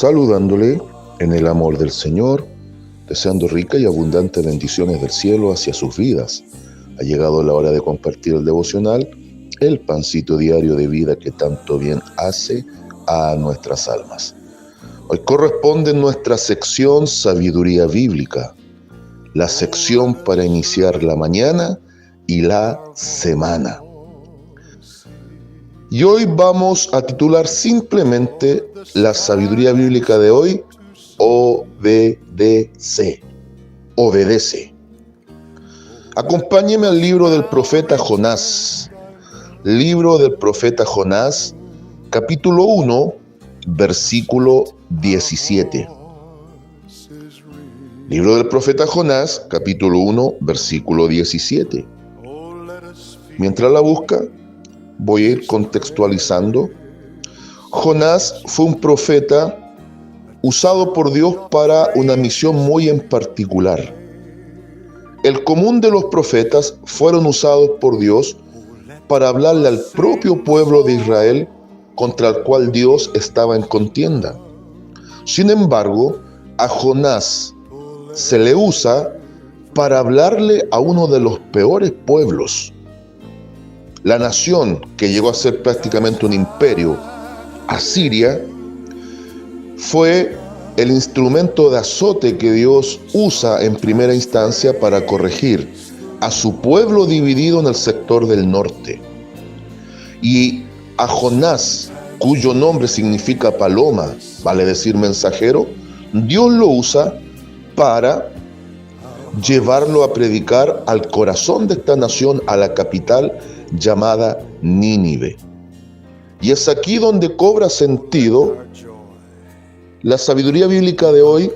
saludándole en el amor del Señor, deseando ricas y abundantes bendiciones del cielo hacia sus vidas. Ha llegado la hora de compartir el devocional, el pancito diario de vida que tanto bien hace a nuestras almas. Hoy corresponde nuestra sección Sabiduría Bíblica, la sección para iniciar la mañana y la semana. Y hoy vamos a titular simplemente la sabiduría bíblica de hoy, obedece. Obedece. Acompáñeme al libro del profeta Jonás. Libro del profeta Jonás, capítulo 1, versículo 17. Libro del profeta Jonás, capítulo 1, versículo 17. Mientras la busca, voy a ir contextualizando. Jonás fue un profeta usado por Dios para una misión muy en particular. El común de los profetas fueron usados por Dios para hablarle al propio pueblo de Israel contra el cual Dios estaba en contienda. Sin embargo, a Jonás se le usa para hablarle a uno de los peores pueblos. La nación que llegó a ser prácticamente un imperio, Asiria, fue el instrumento de azote que Dios usa en primera instancia para corregir a su pueblo dividido en el sector del norte. Y a Jonás, cuyo nombre significa paloma, vale decir mensajero, Dios lo usa para llevarlo a predicar al corazón de esta nación, a la capital llamada Nínive. Y es aquí donde cobra sentido la sabiduría bíblica de hoy,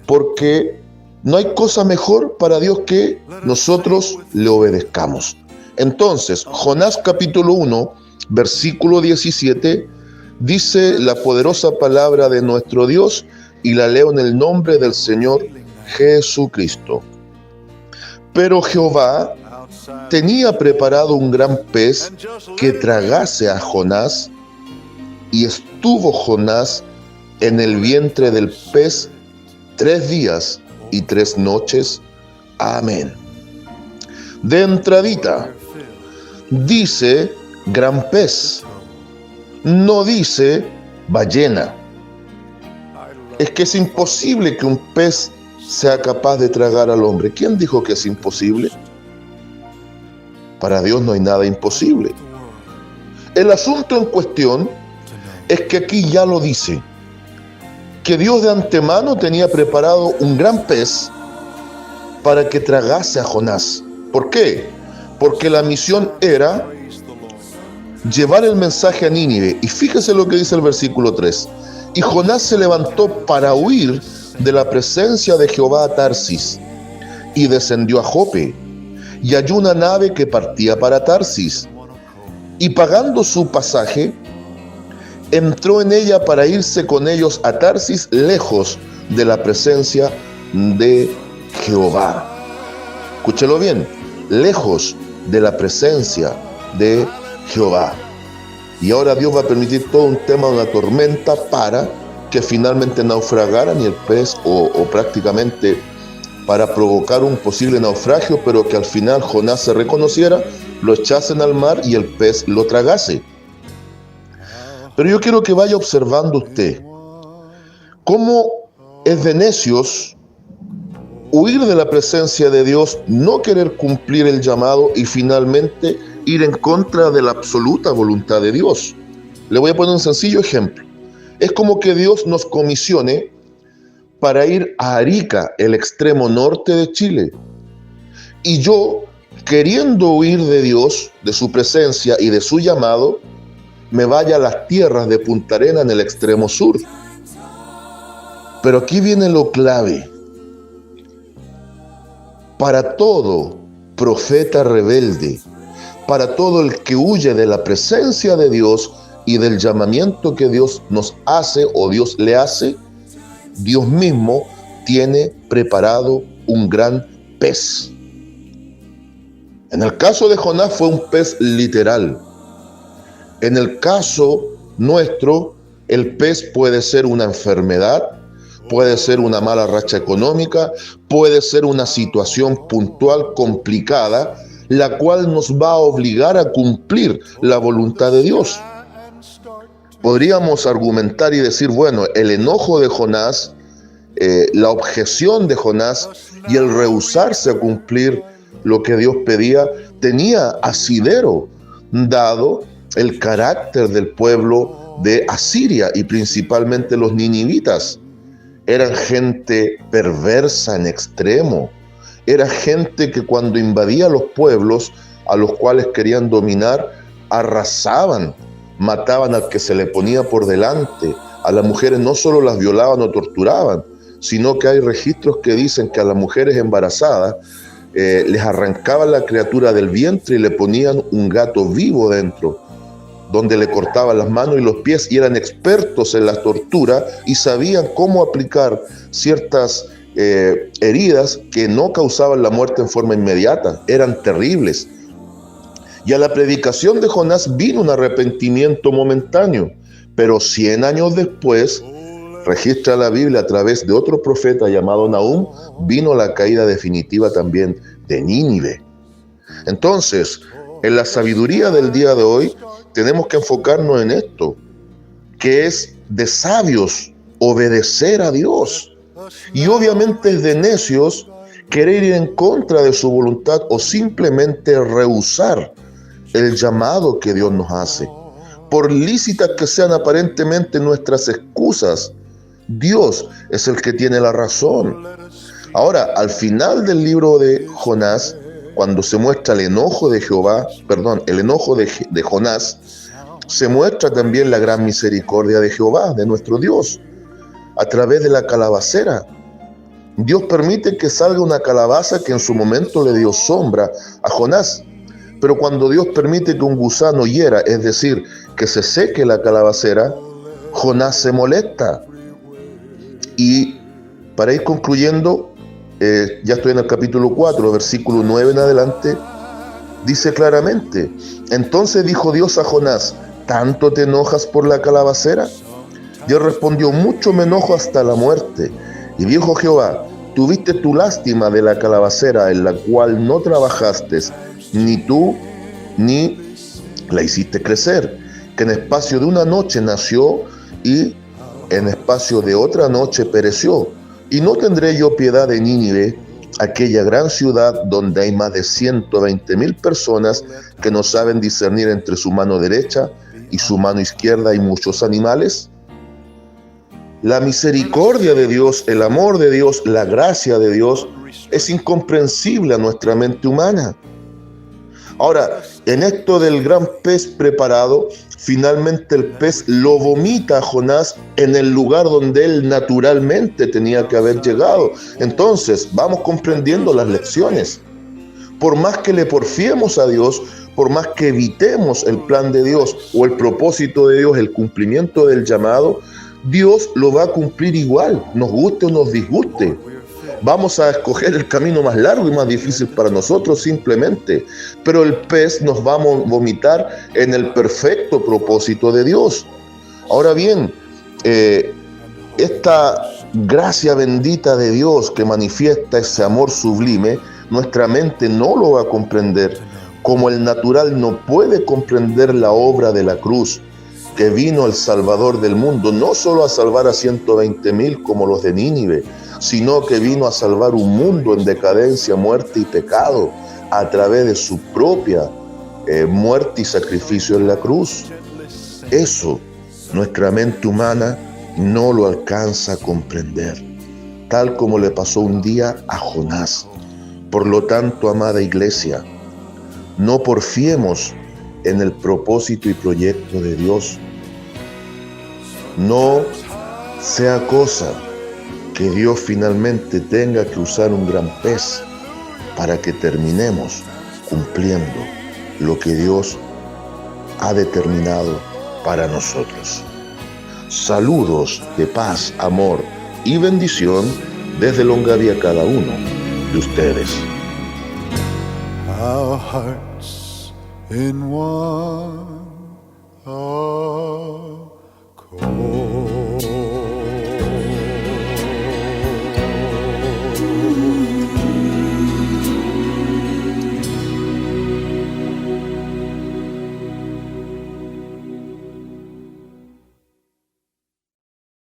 porque no hay cosa mejor para Dios que nosotros le obedezcamos. Entonces, Jonás capítulo 1, versículo 17, dice la poderosa palabra de nuestro Dios, y la leo en el nombre del Señor Jesucristo. Pero Jehová tenía preparado un gran pez que tragase a Jonás, y estuvo Jonás en el vientre del pez 3 días y 3 noches. Amén. De entradita, dice gran pez, no dice ballena. Es que es imposible que un pez sea capaz de tragar al hombre. ¿Quién dijo que es imposible? Para Dios no hay nada imposible. El asunto en cuestión es que aquí ya lo dice, que Dios de antemano tenía preparado un gran pez para que tragase a Jonás. ¿Por qué? Porque la misión era llevar el mensaje a Nínive. Y fíjese lo que dice el versículo 3. Y Jonás se levantó para huir de la presencia de Jehová a Tarsis, y descendió a Jope, y halló una nave que partía para Tarsis, y pagando su pasaje, entró en ella para irse con ellos a Tarsis, lejos de la presencia de Jehová. Escúchelo bien, lejos de la presencia de Jehová. Y ahora Dios va a permitir todo un tema, una tormenta, para que finalmente naufragaran y el pez, o prácticamente para provocar un posible naufragio, pero que al final Jonás se reconociera, lo echasen al mar y el pez lo tragase. Pero yo quiero que vaya observando usted cómo es de necios huir de la presencia de Dios, no querer cumplir el llamado y finalmente ir en contra de la absoluta voluntad de Dios. Le voy a poner un sencillo ejemplo. Es como que Dios nos comisione para ir a Arica, el extremo norte de Chile. Y yo, queriendo huir de Dios, de su presencia y de su llamado, me vaya a las tierras de Punta Arenas en el extremo sur. Pero aquí viene lo clave. Para todo profeta rebelde, para todo el que huye de la presencia de Dios y del llamamiento que Dios nos hace o Dios le hace, Dios mismo tiene preparado un gran pez. En el caso de Jonás fue un pez literal. En el caso nuestro El pez puede ser una enfermedad, puede ser una mala racha económica, puede ser una situación puntual complicada, la cual nos va a obligar a cumplir la voluntad de Dios. Podríamos argumentar y decir, bueno, el enojo de Jonás, la objeción de Jonás y el rehusarse a cumplir lo que Dios pedía, tenía asidero, dado el carácter del pueblo de Asiria y principalmente los ninivitas. Eran gente perversa en extremo. Era gente que cuando invadía los pueblos a los cuales querían dominar, arrasaban, mataban al que se le ponía por delante. A las mujeres no solo las violaban o torturaban, sino que hay registros que dicen que a las mujeres embarazadas les arrancaban la criatura del vientre y le ponían un gato vivo dentro, donde le cortaban las manos y los pies, y eran expertos en la tortura y sabían cómo aplicar ciertas heridas que no causaban la muerte en forma inmediata. Eran terribles. Y a la predicación de Jonás vino un arrepentimiento momentáneo, pero 100 años después, registra la Biblia a través de otro profeta llamado Nahum, vino la caída definitiva también de Nínive. Entonces, en la sabiduría del día de hoy, tenemos que enfocarnos en esto, que es de sabios obedecer a Dios. Y obviamente es de necios querer ir en contra de su voluntad o simplemente rehusar el llamado que Dios nos hace. Por lícitas que sean aparentemente nuestras excusas, Dios es el que tiene la razón. Ahora, al final del libro de Jonás, cuando se muestra el enojo de Jonás, se muestra también la gran misericordia de Jehová, de nuestro Dios, a través de la calabacera. Dios permite que salga una calabaza que en su momento le dio sombra a Jonás, pero cuando Dios permite que un gusano hiera, es decir, que se seque la calabacera, Jonás se molesta. Y para ir concluyendo, ya estoy en el capítulo 4, versículo 9 en adelante, dice claramente: entonces dijo Dios a Jonás, ¿tanto te enojas por la calabacera? Dios respondió, mucho me enojo hasta la muerte. Y dijo Jehová, tuviste tu lástima de la calabacera en la cual no trabajaste, ni tú ni la hiciste crecer, que en espacio de una noche nació y en espacio de otra noche pereció. Y no tendré yo piedad de Nínive, aquella gran ciudad donde hay más de 120,000 personas que no saben discernir entre su mano derecha y su mano izquierda y muchos animales. La misericordia de Dios, el amor de Dios, la gracia de Dios es incomprensible a nuestra mente humana. Ahora, en esto del gran pez preparado, finalmente el pez lo vomita a Jonás en el lugar donde él naturalmente tenía que haber llegado. Entonces, vamos comprendiendo las lecciones. Por más que le porfiemos a Dios, por más que evitemos el plan de Dios o el propósito de Dios, el cumplimiento del llamado, Dios lo va a cumplir igual, nos guste o nos disguste. Vamos a escoger el camino más largo y más difícil para nosotros simplemente, pero el pez nos va a vomitar en el perfecto propósito de Dios. Ahora bien, esta gracia bendita de Dios que manifiesta ese amor sublime, nuestra mente no lo va a comprender, como el natural no puede comprender la obra de la cruz, que vino el Salvador del mundo, no solo a salvar a 120,000 como los de Nínive, sino que vino a salvar un mundo en decadencia, muerte y pecado a través de su propia muerte y sacrificio en la cruz. Eso nuestra mente humana no lo alcanza a comprender, tal como le pasó un día a Jonás. Por lo tanto, amada iglesia, no porfiemos en el propósito y proyecto de Dios. No sea cosa que Dios finalmente tenga que usar un gran pez para que terminemos cumpliendo lo que Dios ha determinado para nosotros. Saludos de paz, amor y bendición desde Longaví a cada uno de ustedes. Our hearts in one